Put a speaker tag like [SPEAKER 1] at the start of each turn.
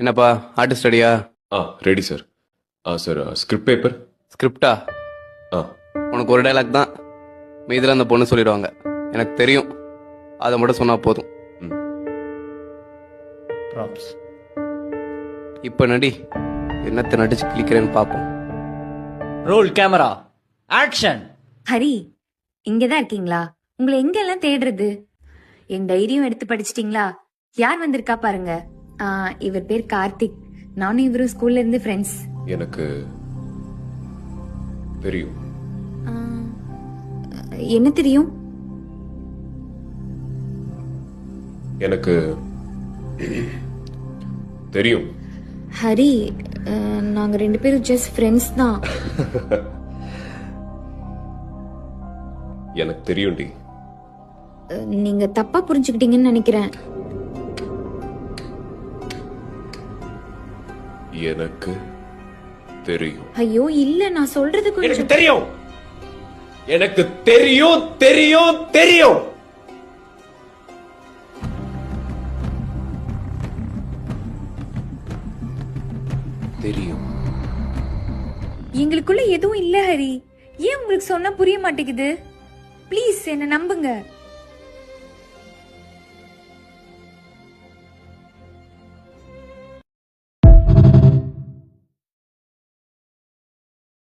[SPEAKER 1] என்னப்பா ஆர்டிஸ்ட் ரெடியா?
[SPEAKER 2] Ready sir. Sir script paper.
[SPEAKER 1] ஸ்கிரிப்டா?
[SPEAKER 2] ஆ
[SPEAKER 1] உனக்கு ஒரு டைலாக் தான், மீதில் அந்த பொண்ணு சொல்லிடுவாங்க. எனக்கு தெரியும், அதை மட்டும் சொன்னா போதும்.
[SPEAKER 3] ப்ராப்ஸ்.
[SPEAKER 1] இப்போ நடி, என்னத்தை நடிச்சு கிளிக்கிறேன்னு பார்ப்போம்.
[SPEAKER 3] Role camera action.
[SPEAKER 4] ஹரி, இங்கதான் இருக்கீங்களா? உங்களை எங்கெல்லாம் தேடுறது? என் டைரியும் எடுத்து படிச்சிட்டீங்களா? யார் வந்திருக்கா பாருங்க. இவர் பேர் கார்த்திக். நானும் இவரும் ஸ்கூல்ல இருந்து ஃப்ரெண்ட்ஸ்.
[SPEAKER 2] எனக்கு தெரியும்.
[SPEAKER 4] என்ன தெரியும்?
[SPEAKER 2] எனக்கு தெரியும்.
[SPEAKER 4] ஹரி, நாங்க ரெண்டு பேரும் ஜஸ்ட் ஃப்ரெண்ட்ஸ் தான்.
[SPEAKER 2] எனக்கு தெரியும்டி.
[SPEAKER 4] நீங்க தப்பா புரிஞ்சுக்கிட்டீங்கன்னு நினைக்கிறேன்.
[SPEAKER 2] எனக்கு தெரியும்.
[SPEAKER 4] ஐயோ இல்ல, நான் சொல்றது
[SPEAKER 2] எனக்கு
[SPEAKER 4] கொஞ்சம்.
[SPEAKER 2] தெரியும். எனக்கு தெரியும் தெரியும் தெரியும். தெரியும்.
[SPEAKER 4] எங்களுக்குள்ள எதுவும் இல்ல ஹரி. ஏன் உங்களுக்கு சொன்னா புரிய மாட்டேங்குது? ப்ளீஸ் என்ன நம்புங்க.